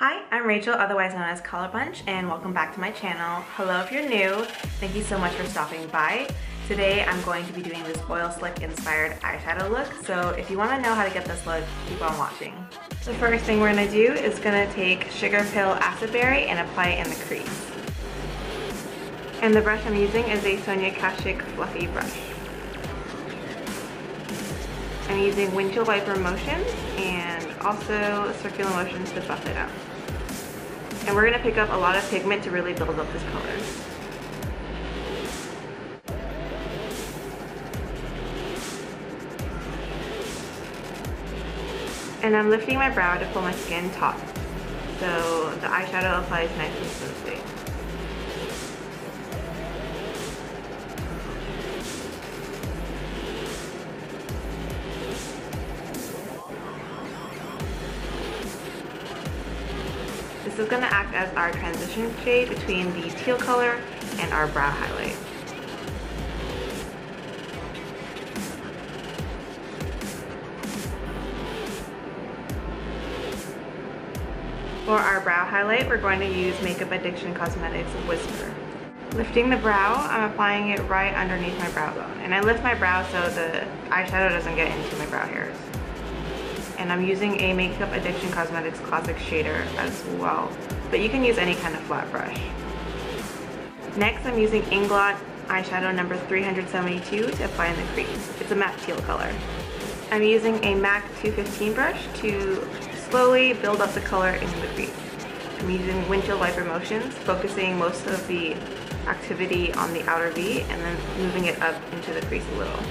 Hi, I'm Rachel, otherwise known as Color Bunch, and welcome back to my channel. Hello if you're new. Thank you so much for stopping by. Today I'm going to be doing this oil slick inspired eyeshadow look, so if you want to know how to get this look, keep on watching. The first thing we're going to do is going to take Sugar Pill Acid Berry and apply it in the crease. And the brush I'm using is a Sonia Kashuk fluffy brush. I'm using windshield wiper motions and also circular motions to buff it out. And we're going to pick up a lot of pigment to really build up this color. And I'm lifting my brow to pull my skin taut, so the eyeshadow applies nice and smoothly. This is going to act as our transition shade between the teal color and our brow highlight. For our brow highlight, we're going to use Makeup Addiction Cosmetics Whisper. Lifting the brow, I'm applying it right underneath my brow bone. And I lift my brow so the eyeshadow doesn't get into my brow hairs. And I'm using a Makeup Addiction Cosmetics Classic shader as well, but you can use any kind of flat brush. Next, I'm using Inglot eyeshadow number 372 to apply in the crease. It's a matte teal color. I'm using a MAC 215 brush to slowly build up the color into the crease. I'm using windshield wiper motions, focusing most of the activity on the outer V and then moving it up into the crease a little.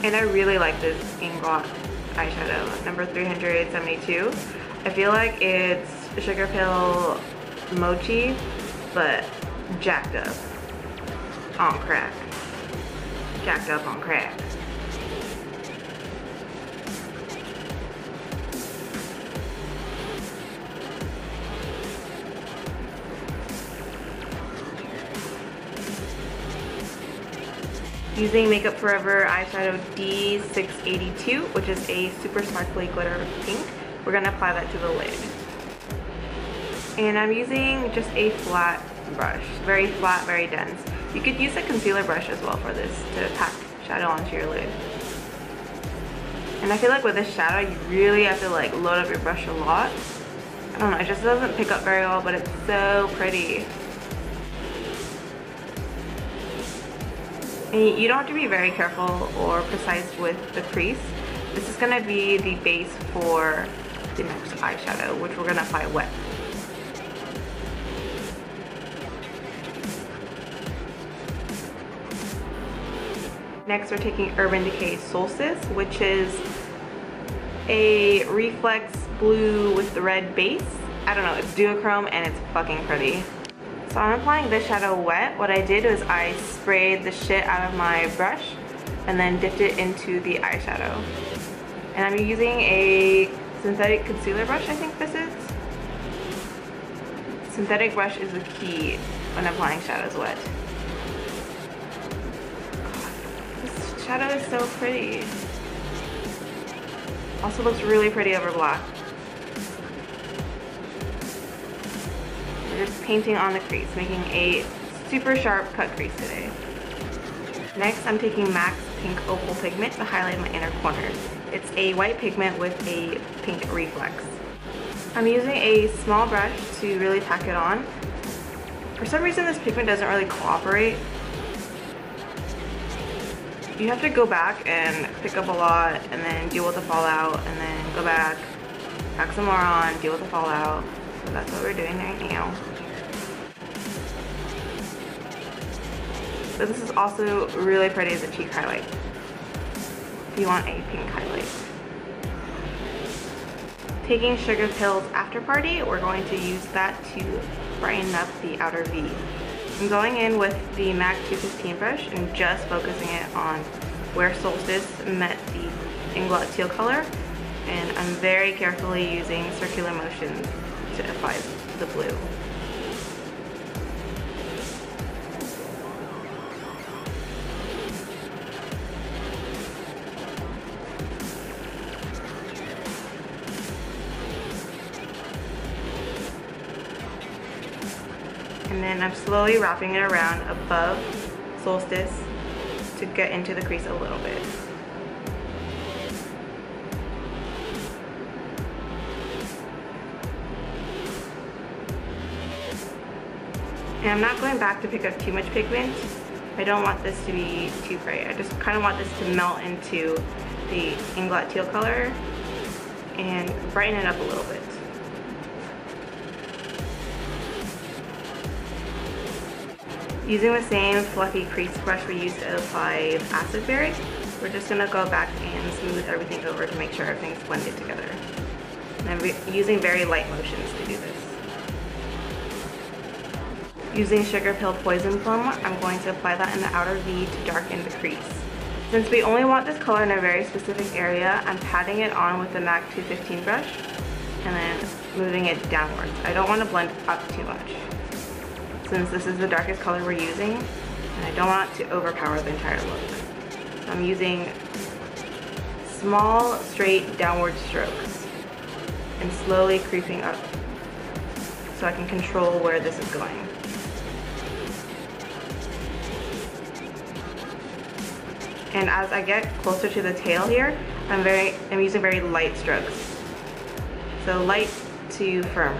And I really like this Inglot eyeshadow, number 372. I feel like it's Sugar Pill Mochi, but jacked up on crack. Jacked up on crack. Using Makeup Forever eyeshadow D682, which is a super sparkly glitter pink. We're going to apply that to the lid. And I'm using just a flat brush, very flat, very dense. You could use a concealer brush as well for this to pack shadow onto your lid. And I feel like with this shadow, you really have to like load up your brush a lot. I don't know, it just doesn't pick up very well, but it's so pretty. And you don't have to be very careful or precise with the crease. This is going to be the base for the next eyeshadow, which we're going to apply wet. Next, we're taking Urban Decay Solstice, which is a reflex blue with the red base. I don't know, it's duochrome and it's fucking pretty. So I'm applying this shadow wet. What I did was I sprayed the shit out of my brush and then dipped it into the eyeshadow. And I'm using a synthetic concealer brush, I think this is. Synthetic brush is the key when applying shadows wet. God, this shadow is so pretty. Also looks really pretty over black. Just painting on the crease, making a super sharp cut crease today. Next, I'm taking MAC Pink Opal pigment to highlight my inner corners. It's a white pigment with a pink reflex. I'm using a small brush to really pack it on. For some reason, this pigment doesn't really cooperate. You have to go back and pick up a lot and then deal with the fallout and then go back, pack some more on, deal with the fallout. So that's what we're doing right now. But this is also really pretty as a cheek highlight if you want a pink highlight. Taking Sugar Pill's After Party, we're going to use that to brighten up the outer V. I'm going in with the MAC 215 brush and just focusing it on where Solstice met the Inglot teal color, and I'm very carefully using circular motions to apply the blue. And then I'm slowly wrapping it around above Solstice to get into the crease a little bit. And I'm not going back to pick up too much pigment. I don't want this to be too bright. I just kind of want this to melt into the Inglot teal color and brighten it up a little bit. Using the same fluffy crease brush we used to apply acid berry, we're just going to go back and smooth everything over to make sure everything's blended together. And I'm using very light motions to do this. Using Sugar Pill Poison Plum, I'm going to apply that in the outer V to darken the crease. Since we only want this color in a very specific area, I'm patting it on with the MAC 215 brush and then moving it downwards. I don't want to blend up too much, since this is the darkest color we're using, and I don't want it to overpower the entire look. So I'm using small, straight, downward strokes and slowly creeping up so I can control where this is going. And as I get closer to the tail here, I'm using very light strokes. So light to firm.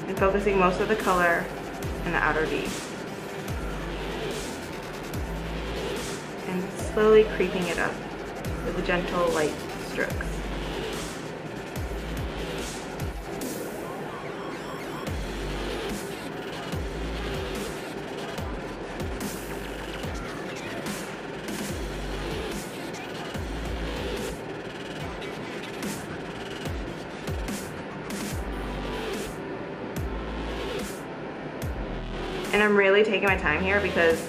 And focusing most of the color in the outer V. And slowly creeping it up with gentle light strokes. And I'm really taking my time here because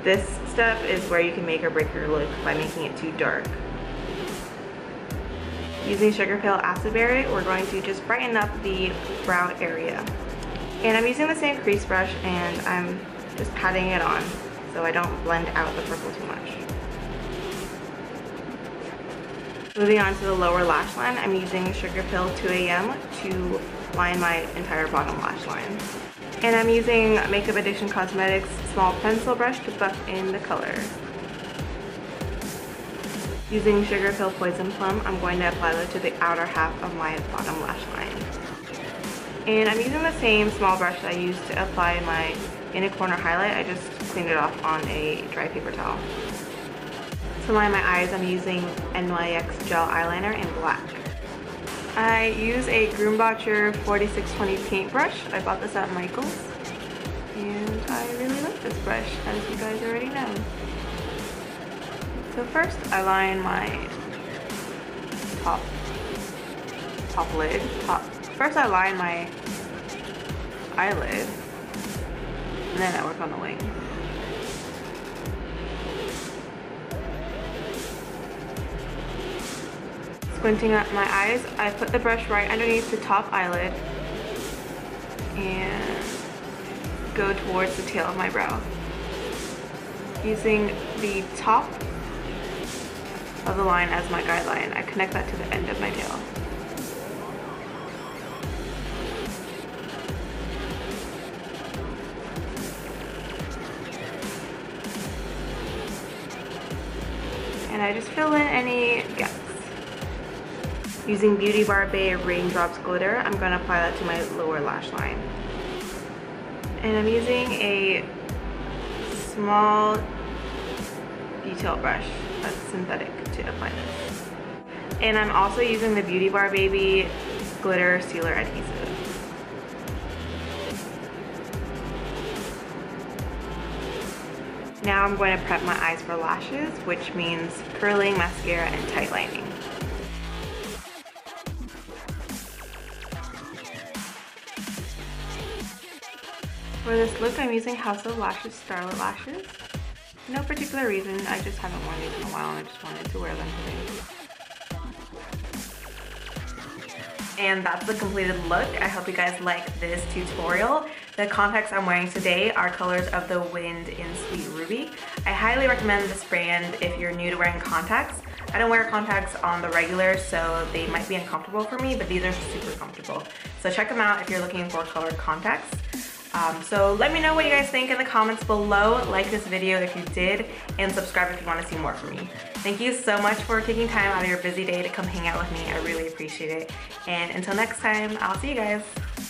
this step is where you can make or break your look by making it too dark. Using Sugar Pill Acid Berry, we're going to just brighten up the brow area. And I'm using the same crease brush and I'm just patting it on so I don't blend out the purple too much. Moving on to the lower lash line, I'm using Sugar Pill 2 AM to line my entire bottom lash line. And I'm using Makeup Addiction Cosmetics small pencil brush to buff in the color. Using Sugar Pill Poison Plum, I'm going to apply that to the outer half of my bottom lash line. And I'm using the same small brush that I used to apply my inner corner highlight. I just cleaned it off on a dry paper towel. To line my eyes, I'm using NYX Gel Eyeliner in black. I use a Groombotcher 4620 paintbrush. I bought this at Michael's, and I really like this brush, as you guys already know. So first, I line my top lid. First, I line my eyelid, and then I work on the wing. Squinting at my eyes, I put the brush right underneath the top eyelid and go towards the tail of my brow. Using the top of the line as my guideline, I connect that to the end of my tail. And I just fill in any gaps. Using Beauty Bar Bay Raindrops Glitter, I'm going to apply that to my lower lash line. And I'm using a small detail brush that's synthetic to apply this. And I'm also using the Beauty Bar Baby Glitter Sealer Adhesive. Now I'm going to prep my eyes for lashes, which means curling, mascara, and tight lining. For this look, I'm using House of Lashes Starlit Lashes. No particular reason, I just haven't worn these in a while and I just wanted to wear them today. And that's the completed look. I hope you guys like this tutorial. The contacts I'm wearing today are colors of the Wind in Sweet Ruby. I highly recommend this brand if you're new to wearing contacts. I don't wear contacts on the regular, so they might be uncomfortable for me, but these are super comfortable. So check them out if you're looking for colored contacts. So let me know what you guys think in the comments below. Like this video if you did, and subscribe if you want to see more from me. Thank you so much for taking time out of your busy day to come hang out with me. I really appreciate it. And until next time, I'll see you guys.